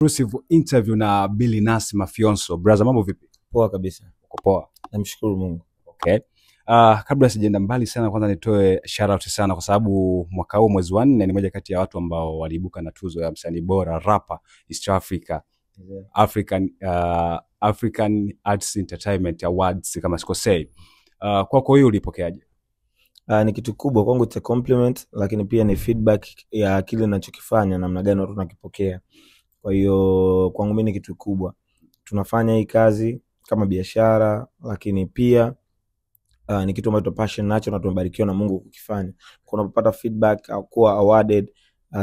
Exclusive interview na Billy Nass Mafyonso. Brother, mambo vipi? Poa kabisa. Uko poa? Namshukuru Mungu. Okay. Kabla sijaenda mbali sana, kwanza nitoe shout out sana kwa sababu mwaka huu mwezi wa 4 ni moja kati ya watu ambao waliibuka na tuzo ya msanii bora rapper East Africa. African Arts Entertainment Awards kama sikosei. Kwako hiyo ulipokeaje? Ni kitu kubwa kwangu, it's a compliment, lakini pia ni feedback ya kile ninachokifanya, namna gani watu wanakipokea. Kwa hiyo kwangu mimi ni kitu kubwa. Tunafanya hii kazi kama biashara, lakini pia ni kitu ambacho passion nacho na tumebarikiwa na Mungu kukifanya. Unapopata feedback au kuwa awarded,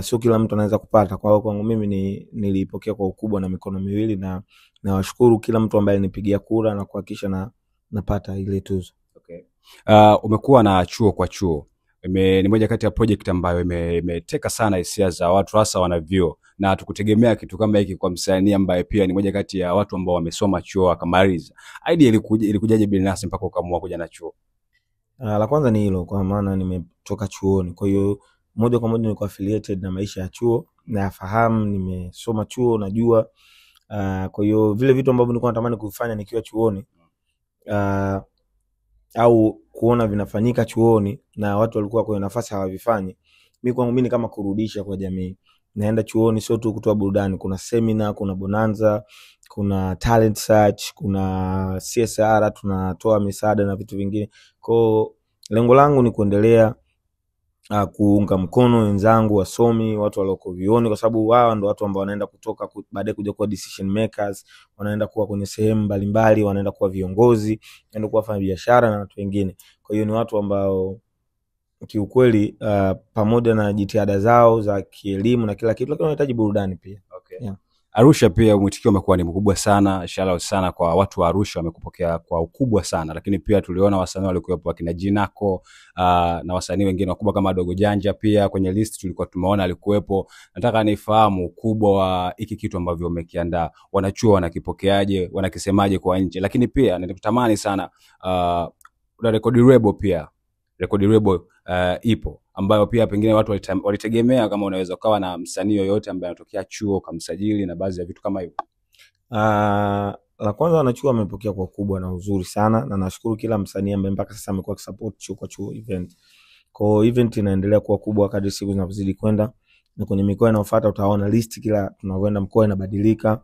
sio kila mtu anaweza kupata. Kwa hiyo kwangu mimi nilipokea kwa ukubwa na mikono miwili, na nawashukuru kila mtu ambaye alinipigia kura na kuhakikisha napata ile tuzo. Okay. Umekuwa na chuo kwa chuo. Ni moja kati ya project ambayo imeteka sana hisia za watu, hasa wanavyuo, na tukutegemea kitu kama hiki kwa msanii ambaye pia ni moja kati ya watu ambao wamesoma chuo akamaliza. Idea ilikujaje Billy Nass mpaka ukaamua kuja na chuo? La kwanza ni hilo, kwa maana nimetoka chuoni. Kwa hiyo moja kwa moja niko affiliated na maisha ya chuo, na yafahamu, nimesoma chuo, najua. Kwa hiyo vile vitu ambavyo nilikuwa natamani kufanya nikiwa chuoni, au kuona vinafanyika chuoni na watu walikuwa kwenye nafasi hawavifanyi, mimi kwangu mimi kama kurudisha kwa jamii. Naenda chuoni sio tu kutoa burudani, kuna seminar, kuna bonanza, kuna talent search, kuna CSR, tunatoa misaada na vitu vingine. Kwa lengo langu ni kuendelea kuunga mkono wenzangu wasomi, watu walioko vioni, kwa sababu wao ndio watu ambao wanaenda kutoka baadaye kuja kuwa decision makers, wanaenda kuwa kwenye sehemu mbalimbali, wanaenda kuwa viongozi, wanaenda kuwa wafanya biashara na watu wengine. Kwa hiyo ni watu ambao kiukweli pamoja na jitihada zao za kielimu na kila kitu, lakini wanahitaji burudani pia. Okay. Yeah. Arusha pia mwitikio umekuwa ni mkubwa sana. Shout out sana kwa watu wa Arusha, wamekupokea kwa ukubwa sana. Lakini pia tuliona wasanii walikuwepo wakina Jinako na wasanii wengine wakubwa kama Dogo Janja, pia kwenye list tulikuwa tumeona alikuwepo. Nataka nifahamu ukubwa wa hiki kitu ambavyo umekiandaa. Wanachuo wanakipokeaje, wanakisemaje kwa nje? Lakini pia nitakutamani sana una record label pia. Record label ipo ambayo pia pengine watu walitegemea kama unaweza ukawa na msanii yoyote ambaye anatokea chuo kumsajili na baadhi ya vitu kama hivyo. La kwanza, wanachuo wamepokea kwa kubwa na uzuri sana, na nashukuru kila msanii ambaye mpaka sasa amekuwa support chuo kwa chuo event. Kwa event inaendelea kuwa kubwa kadri siku zinazozidi kwenda, na kwenye mikoa inayofuata utaona list kila tunavyoenda mkoa inabadilika.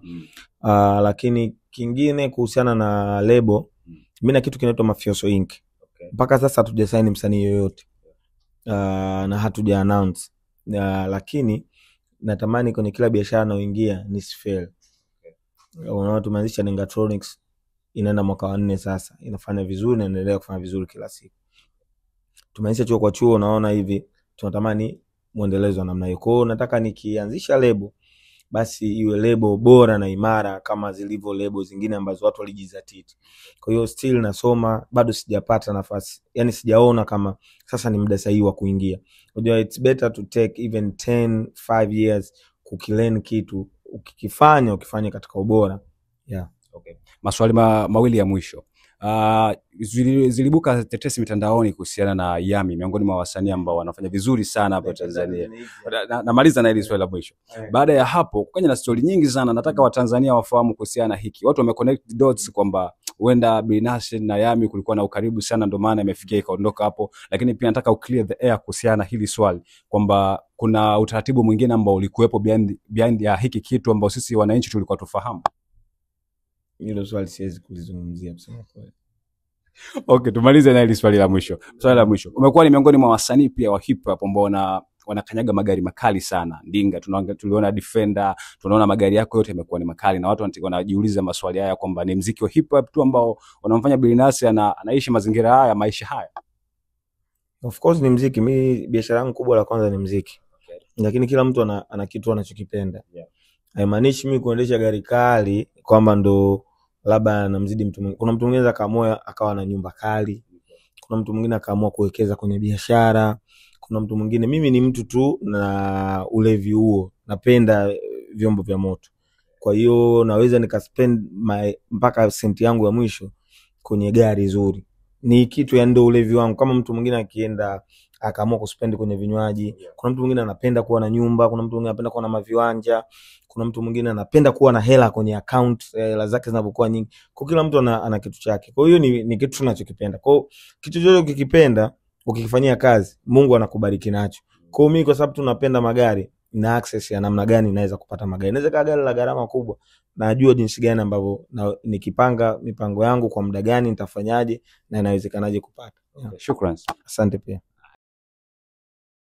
Lakini kingine kuhusiana na label, mimi na kitu kinaitwa Mafyonso Inc. Mpaka sasa hatujasaini msanii yoyote na hatuja announce, lakini natamani kwenye kila biashara naoingia nisifeli. Unaona, tumeanzisha Nengatronics, inaenda mwaka wa 4 sasa, inafanya vizuri na inaendelea kufanya vizuri kila siku. Tumeanzisha chuo kwa chuo, naona hivi tunatamani muendelezo namna hiyo. Kwa hiyo nataka nikianzisha lebo, basi iwe lebo bora na imara kama zilivyo lebo zingine ambazo watu walijizatiti. Kwa hiyo still nasoma, bado sijapata nafasi. Yaani sijaona kama sasa ni muda sahihi wa kuingia. Unajua it's better to take even 5 years kukilearn kitu, ukifanya katika ubora. Yeah. Okay. Maswali mawili ya mwisho. Zilibuka tetesi mitandaoni kuhusiana na Yami, miongoni mwa wasanii ambao wanafanya vizuri sana hapa Tanzania. Namaliza na hili swali la mwisho. Baada ya hapo kwenye na story nyingi sana, nataka Watanzania wafahamu kuhusiana na hiki. Watu wameconnect dots kwamba huenda Billy Nass na Yami kulikuwa na ukaribu sana, ndio maana imefikia ikaondoka hapo. Lakini pia nataka uclear the air kuhusiana na hili swali kwamba kuna utaratibu mwingine ambao ulikuwepo behind ya hiki kitu ambao sisi wananchi tulikuwa tufahamu. Hilo swali siwezi kulizungumzia kusema kweli. Okay, tumalize na hili swali la mwisho. Swali la mwisho. Umekuwa ni miongoni mwa wasanii pia wa hip hop ambao wanakanyaga magari makali sana. Ndinga, tuliona Defender, tunaona magari yako yote yamekuwa ni makali, na watu wanajiuliza maswali haya kwamba ni muziki wa hip hop tu ambao unamfanya Billy Nass anaishi mazingira haya, maisha haya. Of course ni muziki. Mimi biashara yangu kubwa la kwanza ni muziki. Okay. Lakini kila mtu ana kitu anachokipenda. Yeah. Haimaanishi mimi kuendesha gari kali kwamba ndo labda anamzidi mtu mwingine. Kuna mtu mwingine akaamua akawa na nyumba kali. Kuna mtu mwingine akaamua kuwekeza kwenye biashara. Kuna mtu mwingine, mimi ni mtu tu na ulevi huo. Napenda vyombo vya moto. Kwa hiyo naweza nikaspend mpaka senti yangu ya mwisho kwenye gari zuri. Ni kitu ya ndo ulevi wangu. Kama mtu mwingine akienda akaamua kuspend kwenye vinywaji. Kuna mtu mwingine anapenda kuwa na nyumba, kuna mtu mwingine anapenda kuwa na maviwanja, kuna mtu mwingine anapenda kuwa na hela kwenye account, hela zake zinapokuwa nyingi. Kwa kila mtu ana kitu chake. Kwa hiyo ni kitu tunachokipenda. Kwa hiyo kitu chochote ukikipenda, ukikifanyia kazi, Mungu anakubariki nacho. Kwa hiyo mimi kwa sababu tunapenda magari, na access ya namna gani naweza kupata magari. Naweza kuwa gari la gharama kubwa, najua jinsi gani ambavyo nikipanga mipango yangu kwa muda gani nitafanyaje na inawezekanaje kupata. Shukrani. Asante pia.